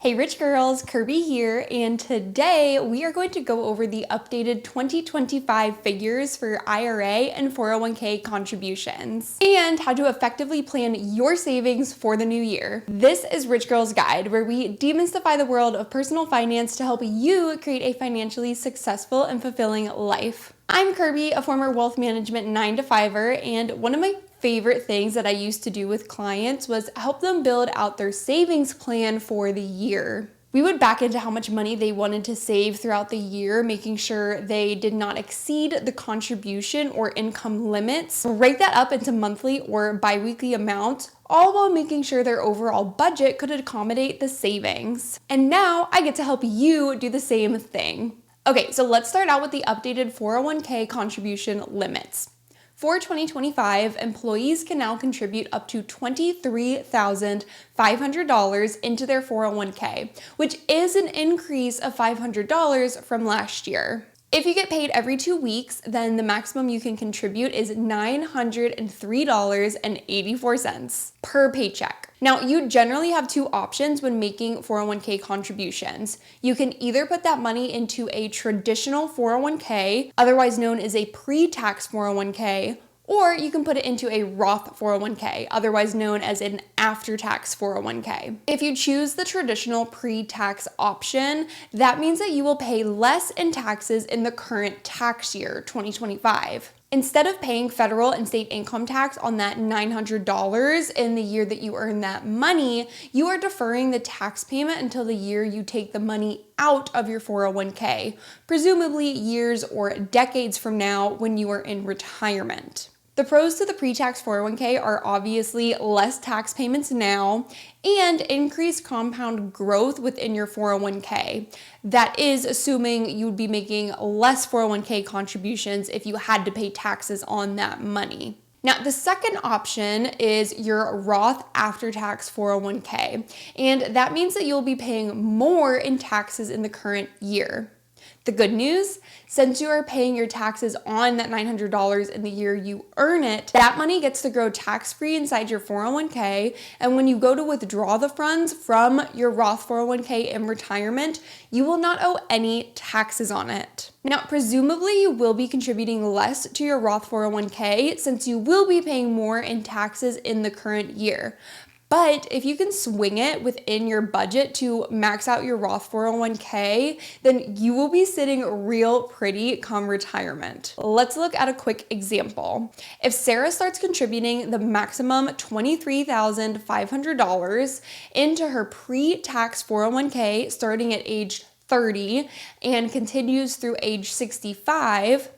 Hey rich girls, Kirby here, and today we are going to go over the updated 2025 figures for IRA and 401k contributions, and how to effectively plan your savings for the new year. This is Rich Girl's Guide, where we demystify the world of personal finance to help you create a financially successful and fulfilling life. I'm Kirby, a former wealth management 9-to-5er, and one of my favorite things that I used to do with clients was help them build out their savings plan for the year. We would back into how much money they wanted to save throughout the year, making sure they did not exceed the contribution or income limits, break that up into monthly or bi-weekly amounts, all while making sure their overall budget could accommodate the savings. And now I get to help you do the same thing. Okay, so let's start out with the updated 401k contribution limits. For 2025, employees can now contribute up to $23,500 into their 401k, which is an increase of $500 from last year. If you get paid every 2 weeks, then the maximum you can contribute is $903.84 per paycheck. Now, you generally have two options when making 401k contributions. You can either put that money into a traditional 401k, otherwise known as a pre-tax 401k, or you can put it into a Roth 401k, otherwise known as an after-tax 401k. If you choose the traditional pre-tax option, that means that you will pay less in taxes in the current tax year, 2025. Instead of paying federal and state income tax on that $900 in the year that you earn that money, you are deferring the tax payment until the year you take the money out of your 401k, presumably years or decades from now when you are in retirement. The pros to the pre-tax 401k are obviously less tax payments now and increased compound growth within your 401k. That is assuming you'd be making less 401k contributions if you had to pay taxes on that money. Now, the second option is your Roth after-tax 401k, and that means that you'll be paying more in taxes in the current year. The good news, since you are paying your taxes on that $900 in the year you earn it, that money gets to grow tax-free inside your 401k, and when you go to withdraw the funds from your Roth 401k in retirement, you will not owe any taxes on it. Now, presumably you will be contributing less to your Roth 401k since you will be paying more in taxes in the current year. But if you can swing it within your budget to max out your Roth 401k, then you will be sitting real pretty come retirement. Let's look at a quick example. If Sarah starts contributing the maximum $23,500 into her pre-tax 401k starting at age 30 and continues through age 65,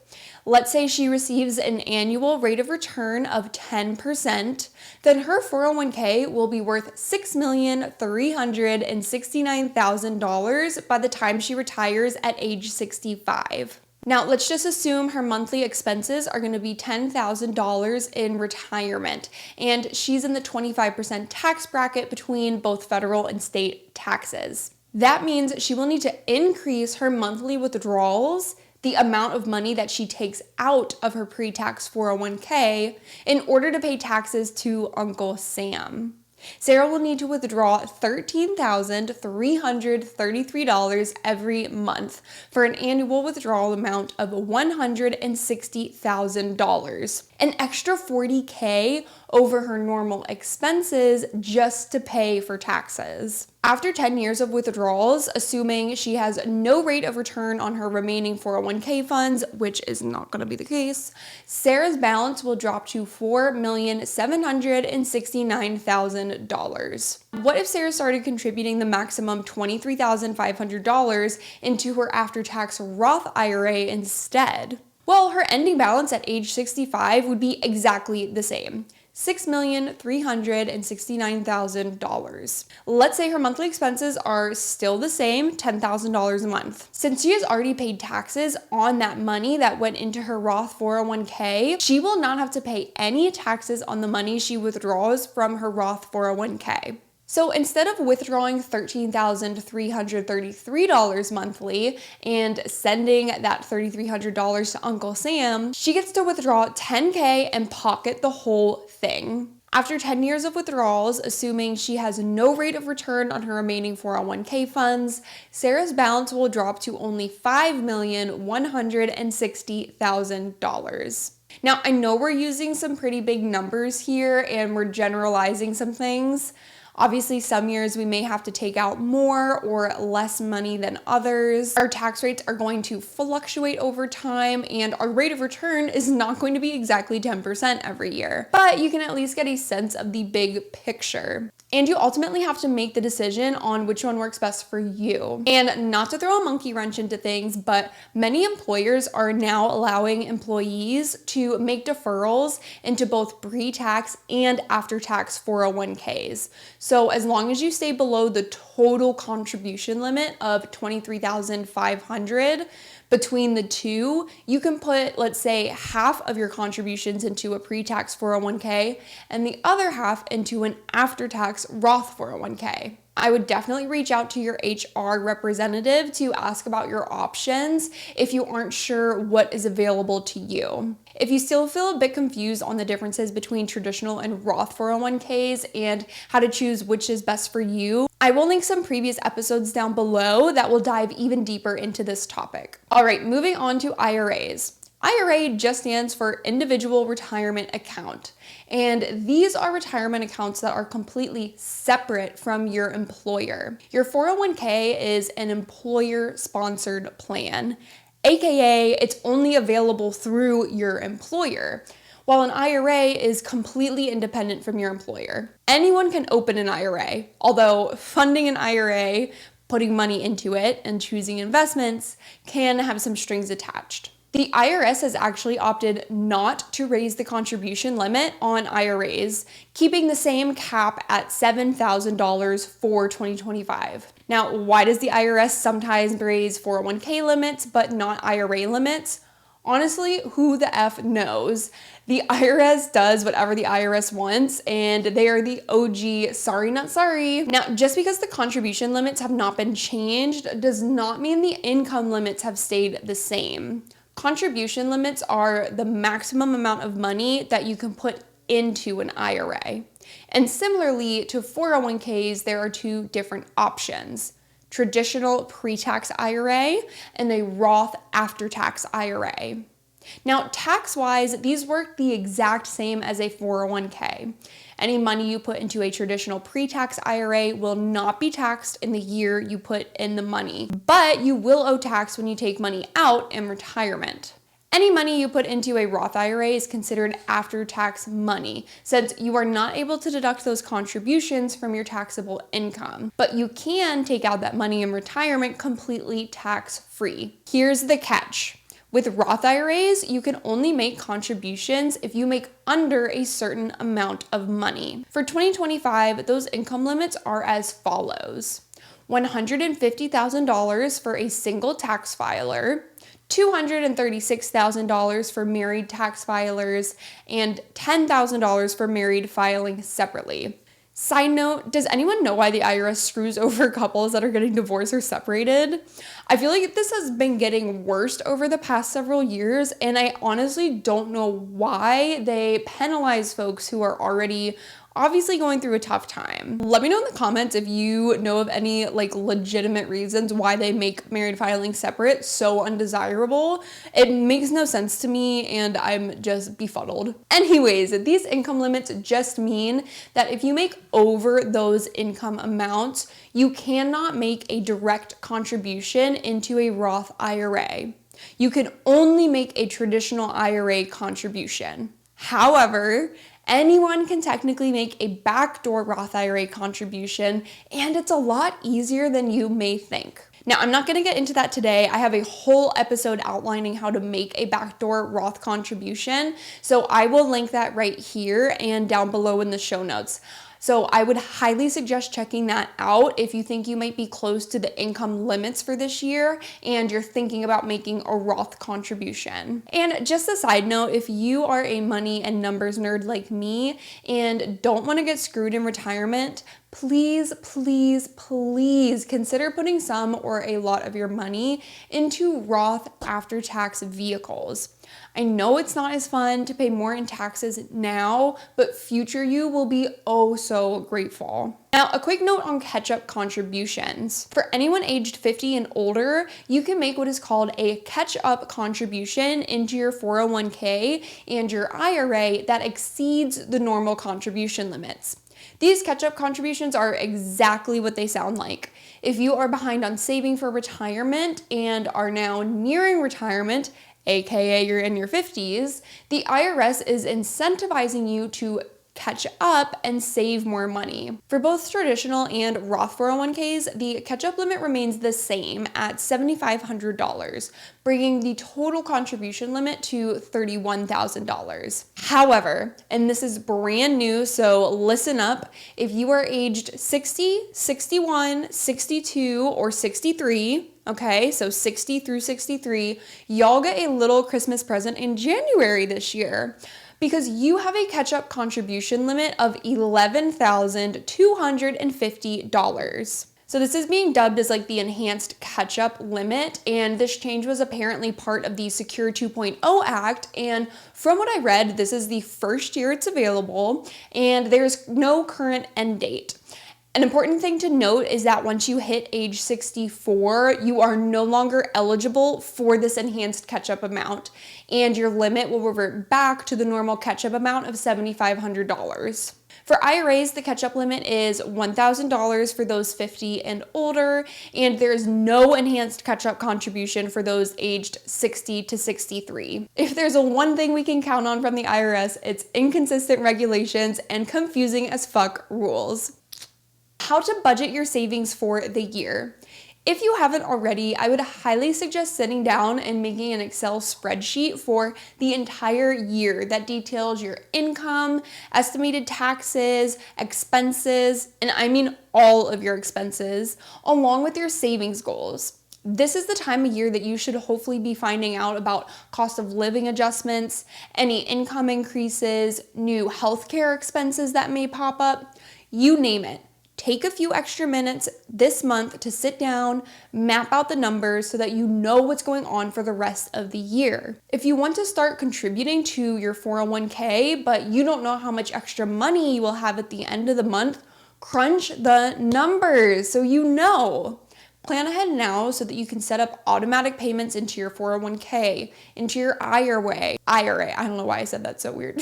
let's say she receives an annual rate of return of 10%, then her 401k will be worth $6,369,000 by the time she retires at age 65. Now, let's just assume her monthly expenses are going to be $10,000 in retirement, and she's in the 25% tax bracket between both federal and state taxes. That means she will need to increase her monthly withdrawals, the amount of money that she takes out of her pre-tax 401k, in order to pay taxes to Uncle Sam. Sarah will need to withdraw $13,333 every month for an annual withdrawal amount of $160,000, an extra $40K over her normal expenses just to pay for taxes. After 10 years of withdrawals, assuming she has no rate of return on her remaining 401k funds, which is not going to be the case, Sarah's balance will drop to $4,769,000. What if Sarah started contributing the maximum $23,500 into her after-tax Roth IRA instead? Well, her ending balance at age 65 would be exactly the same. $6,369,000. Let's say her monthly expenses are still the same, $10,000 a month. Since she has already paid taxes on that money that went into her Roth 401k, she will not have to pay any taxes on the money she withdraws from her Roth 401k. So instead of withdrawing $13,333 monthly and sending that $3,300 to Uncle Sam, she gets to withdraw $10K and pocket the whole thing. After 10 years of withdrawals, assuming she has no rate of return on her remaining 401k funds, Sarah's balance will drop to only $5,160,000. Now, I know we're using some pretty big numbers here and we're generalizing some things. Obviously, some years we may have to take out more or less money than others. Our tax rates are going to fluctuate over time, and our rate of return is not going to be exactly 10% every year. But you can at least get a sense of the big picture. And you ultimately have to make the decision on which one works best for you. And not to throw a monkey wrench into things, but many employers are now allowing employees to make deferrals into both pre-tax and after-tax 401ks. So as long as you stay below the total contribution limit of $23,500, between the two, you can put, let's say, half of your contributions into a pre-tax 401k and the other half into an after-tax Roth 401k. I would definitely reach out to your HR representative to ask about your options if you aren't sure what is available to you. If you still feel a bit confused on the differences between traditional and Roth 401ks and how to choose which is best for you, I will link some previous episodes down below that will dive even deeper into this topic. All right, moving on to IRAs. IRA just stands for Individual Retirement Account, and these are retirement accounts that are completely separate from your employer. Your 401k is an employer-sponsored plan, aka it's only available through your employer, while an IRA is completely independent from your employer. Anyone can open an IRA, although funding an IRA, putting money into it, and choosing investments can have some strings attached. The IRS has actually opted not to raise the contribution limit on IRAs, keeping the same cap at $7,000 for 2025. Now, why does the IRS sometimes raise 401k limits but not IRA limits? Honestly, who the F knows? The IRS does whatever the IRS wants, and they are the OG sorry not sorry. Now, just because the contribution limits have not been changed does not mean the income limits have stayed the same. Contribution limits are the maximum amount of money that you can put into an IRA. And similarly to 401ks, there are two different options: traditional pre-tax IRA and a Roth after-tax IRA. Now, tax-wise, these work the exact same as a 401k. Any money you put into a traditional pre-tax IRA will not be taxed in the year you put in the money, but you will owe tax when you take money out in retirement. Any money you put into a Roth IRA is considered after-tax money, since you are not able to deduct those contributions from your taxable income, but you can take out that money in retirement completely tax-free. Here's the catch. With Roth IRAs, you can only make contributions if you make under a certain amount of money. For 2025, those income limits are as follows: $150,000 for a single tax filer, $236,000 for married tax filers, and $10,000 for married filing separately. Side note, does anyone know why the IRS screws over couples that are getting divorced or separated? I feel like this has been getting worse over the past several years, and I honestly don't know why they penalize folks who are already obviously going through a tough time. Let me know in the comments if you know of any legitimate reasons why they make married filing separate so undesirable. It makes no sense to me and I'm just befuddled. Anyways, these income limits just mean that if you make over those income amounts, you cannot make a direct contribution into a Roth IRA. You can only make a traditional IRA contribution. However, anyone can technically make a backdoor Roth IRA contribution, and it's a lot easier than you may think. Now, I'm not going to get into that today. I have a whole episode outlining how to make a backdoor Roth contribution, so I will link that right here and down below in the show notes. So I would highly suggest checking that out if you think you might be close to the income limits for this year and you're thinking about making a Roth contribution. And just a side note, if you are a money and numbers nerd like me and don't want to get screwed in retirement, please, please, please consider putting some or a lot of your money into Roth after-tax vehicles. I know it's not as fun to pay more in taxes now, but future you will be oh so grateful. Now, a quick note on catch-up contributions. For anyone aged 50 and older, you can make what is called a catch-up contribution into your 401k and your IRA that exceeds the normal contribution limits. These catch-up contributions are exactly what they sound like. If you are behind on saving for retirement and are now nearing retirement, aka you're in your 50s, the IRS is incentivizing you to catch up and save more money. For both traditional and Roth 401ks, the catch-up limit remains the same at $7,500, bringing the total contribution limit to $31,000. However, and this is brand new, so listen up, if you are aged 60, 61, 62, or 63, okay, so 60 through 63, y'all get a little Christmas present in January this year, because you have a catch-up contribution limit of $11,250. So this is being dubbed as like the enhanced catch-up limit, and this change was apparently part of the Secure 2.0 Act, and from what I read, this is the first year it's available, and there's no current end date. An important thing to note is that once you hit age 64, you are no longer eligible for this enhanced catch-up amount, and your limit will revert back to the normal catch-up amount of $7,500. For IRAs, the catch-up limit is $1,000 for those 50 and older, and there's no enhanced catch-up contribution for those aged 60 to 63. If there's one thing we can count on from the IRS, it's inconsistent regulations and confusing as fuck rules. How to budget your savings for the year. If you haven't already, I would highly suggest sitting down and making an Excel spreadsheet for the entire year that details your income, estimated taxes, expenses, and I mean all of your expenses, along with your savings goals. This is the time of year that you should hopefully be finding out about cost of living adjustments, any income increases, new healthcare expenses that may pop up, you name it. Take a few extra minutes this month to sit down, map out the numbers so that you know what's going on for the rest of the year. If you want to start contributing to your 401k, but you don't know how much extra money you will have at the end of the month, crunch the numbers so you know. Plan ahead now so that you can set up automatic payments into your 401k, into your IRA, I don't know why I said that so weird,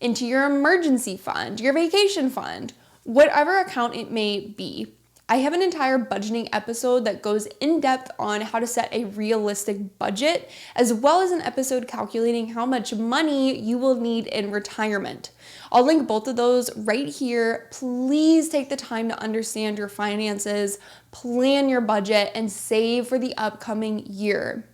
into your emergency fund, your vacation fund, whatever account it may be. I have an entire budgeting episode that goes in depth on how to set a realistic budget, as well as an episode calculating how much money you will need in retirement. I'll link both of those right here. Please take the time to understand your finances, plan your budget, and save for the upcoming year.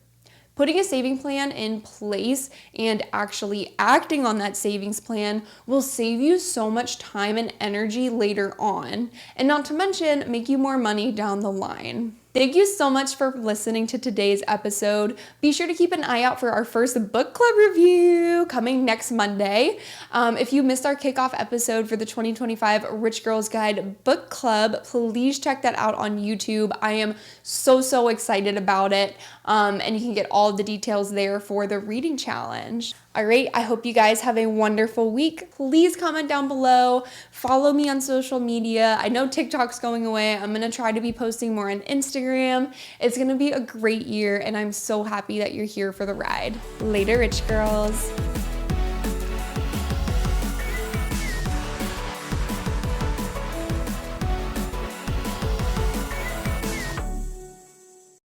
Putting a saving plan in place and actually acting on that savings plan will save you so much time and energy later on, and not to mention make you more money down the line. Thank you so much for listening to today's episode. Be sure to keep an eye out for our first book club review coming next Monday. If you missed our kickoff episode for the 2025 Rich Girls Guide Book Club, please check that out on YouTube. I am so excited about it. And you can get all the details there for the reading challenge. All right, I hope you guys have a wonderful week. Please comment down below. Follow me on social media. I know TikTok's going away. I'm gonna try to be posting more on Instagram. It's gonna be a great year, and I'm so happy that you're here for the ride. Later, Rich Girls.